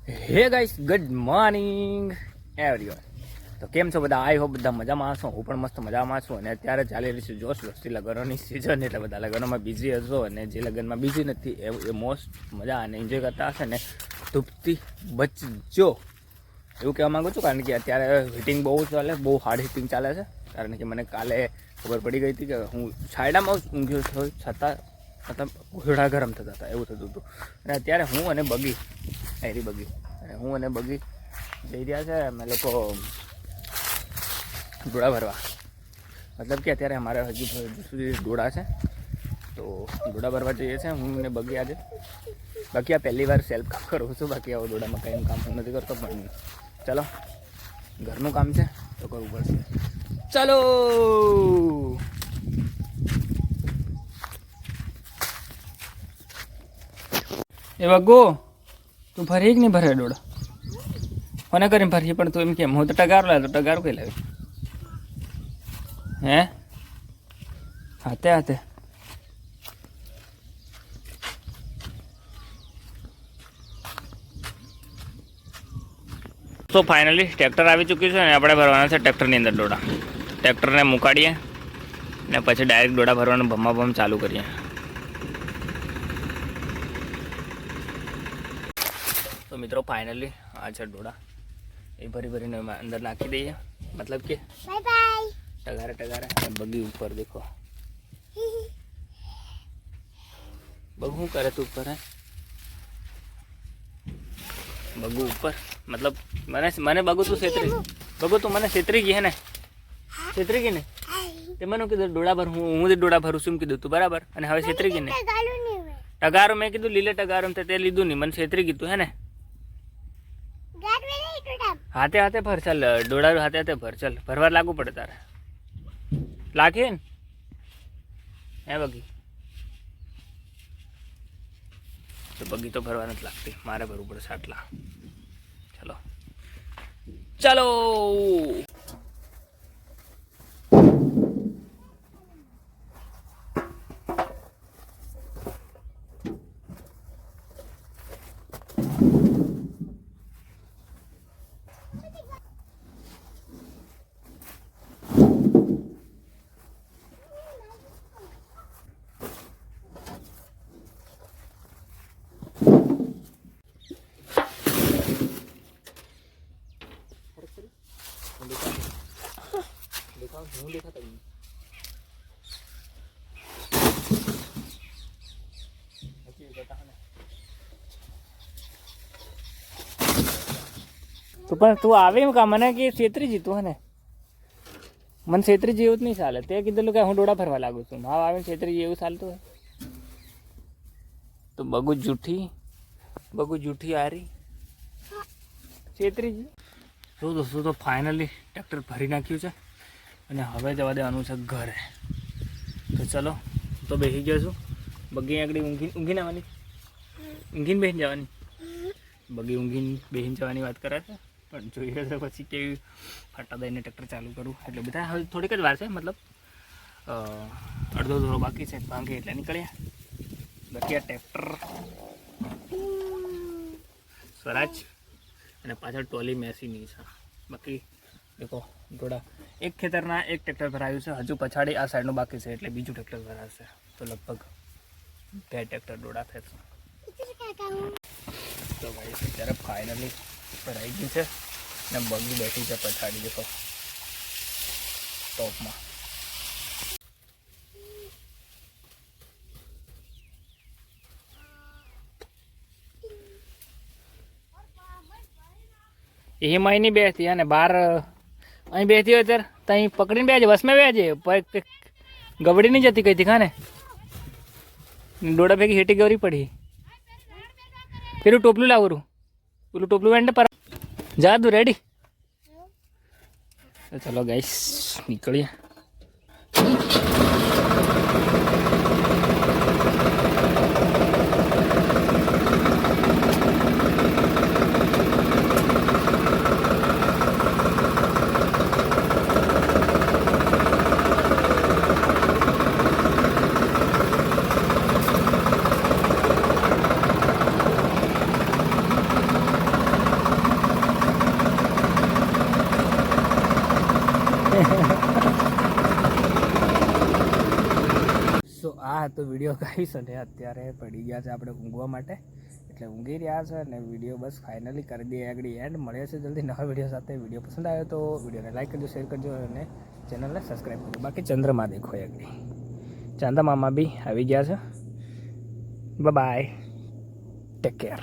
હે guys, good morning everyone. તો કેમ છો બધા? આઈ હોપ બધા મજામાં હશો. હું પણ મસ્ત મજામાં છું. અને અત્યારે ચાલી રહી છે જોશ વસ્તી લગ્નોની સિઝન, એટલે બધા લગ્નોમાં બિઝી હશો. અને જે લગ્નમાં બિઝી નથી એ મોસ્ટ મજા અને એન્જોય કરતા હશે ને ધૂપથી બચજો એવું કહેવા માગું છું. કારણ કે અત્યારે હીટિંગ બહુ ચાલે, બહુ હાર્ડ હીટિંગ ચાલે છે. કારણ કે મને કાલે ખબર પડી ગઈ હતી કે હું છાયડામાં ઊંઘ્યો થયો છતાં મતલબ ઘોડા ગરમ થતા હતા, એવું થતું હતું. અને અત્યારે હું અને બગી જઈ રહ્યા છે અમે લોકો ડોળા ભરવા. મતલબ કે અત્યારે અમારે હજુ સુધી ડોળા છે, તો ડોળા ભરવા જઈએ છીએ હું અને બગી આજે. બાકી આ પહેલી વાર સેલ્ફ કામ કરું છું, બાકી આવો ડોળામાં કંઈનું કામ હું નથી કરતો. પણ ચાલો, ઘરનું કામ છે તો કરવું પડશે. ચાલો એ વગો, તું ભરી કે નહીં ભરે ડોળા? કોને કરીને ભરી? પણ તું એમ કેમ હું તો ટગારો લાવ્યો, તો ટગારો કઈ લાવ્યો? હે હાથે તો ફાઇનલી ટ્રેક્ટર આવી ચૂક્યું છે અને આપણે ભરવાના છે ટ્રેક્ટરની અંદર ડોળા. ટ્રેક્ટરને મુકાડીએ ને પછી ડાયરેક્ટ ડોળા ભરવાનું ભમ ચાલુ કરીએ. તો મિત્રો ફાઇનલી આ છે ડોળા, એ ભરીને અંદર નાખી દઈએ. મતલબ કે ટગારે બગી ઉપર દેખો. બગુ શું કરે તું ઉપર? હે બગુ ઉપર મતલબ મને બગુ તું છેતરી, બગુ તું મને છેતરી ગઈ હે ને? છેતરી ગઈ ને? તે મને કીધું ડોળા ભર, હું ડોળા ભરું છું કીધું તું, બરાબર? અને હવે છેતરી ગઈ ને? ટગારો મેં કીધું લીલે ટગારો તે લીધું નહીં, મને છેતરી ગયું હે ને? હાથે ભર, ચાલ ડોળા હાથે ભર, ચાલ ભરવા લાગુ પડે તારે. લાગે ને હે બગી? તો બગી તો ભરવા નથી લાગતી, મારે ભરવું પડે આટલા. ચાલો તો પણ તું આવે એમ કા? મને કે છેતરી જીતું હે ને? મને છેતરી જેવું જ નહીં ચાલે. તે કીધેલું કે હું ડોળા ફરવા લાગુ છું, હા આવે છેતરી જેવું ચાલતું હોય તો બગુ જૂઠી હારી છેતરી. શું તો ફાઇનલી ટ્રેક્ટર ભરી નાખ્યું છે અને હવે જવા દેવાનું છે ઘરે. તો ચલો, તો બેસી ગયો છું. બગી આગળ ઊંઘીને આવવાની, ઊંઘીને બેસીને જવાની. બગી ઊંઘીને બેસીને જવાની વાત કરે છે, પણ જોઈએ તો પછી કેવી ફાટા દઈને ટ્રેક્ટર ચાલુ કરું. એટલે બધા હવે થોડીક જ વાર છે, મતલબ અડધો દોરો બાકી છે, ભાંગે એટલે નીકળ્યા. બાકી આ ટ્રેક્ટર સ્વરાજ અને પાછળ ટોલી મેસીની છે. બાકી દેખો થોડા એક ખેતરના એક ટ્રેક્ટર ભરાયું છે, હજુ પછાડી આ સાઈડનું બાકી છે, એટલે બીજું ટ્રેક્ટર ભરાશે. તો લગભગ 2 ટ્રેક્ટર ડોળા થશે. તો ભાઈ અત્યારે ફાઇનલી ભરાઈ ગયું છે ને બગી બેઠી છે પછાડી, દેખો ટોપમાં. એમાં નહીં બેસતી અને બહાર અહીં બેસતી હોય ત્યારે ત્યાં પકડીને બેસે, વસમાં બેસે, ગબડી નહીં જતી કઈ થી ખાને. ડોડા ભેગી હેટી ગવરી પડી. પેલું ટોપલું લાવરું, પેલું ટોપલું વેંડે પર જા તું રેડી. ચલો ગાઈસ નીકળીએ. સો આ હતો વિડીયો ગાઈસ, અને અત્યારે પડી ગયા છે આપણે ઊંઘવા માટે, એટલે ઊંઘી રહ્યા છે. અને વિડીયો બસ ફાઇનલી કરી દઈએ આગળ એન્ડ. મળે છે જલ્દી નવા વિડીયો સાથે. વિડીયો પસંદ આવ્યો તો વિડીયોને લાઈક કરજો, શેર કરજો અને ચેનલને સબસ્ક્રાઈબ કરજો. બાકી ચંદ્રમાં દેખો આગળ, ચાંદા મામા બી આવી ગયા છે. Bye, take care.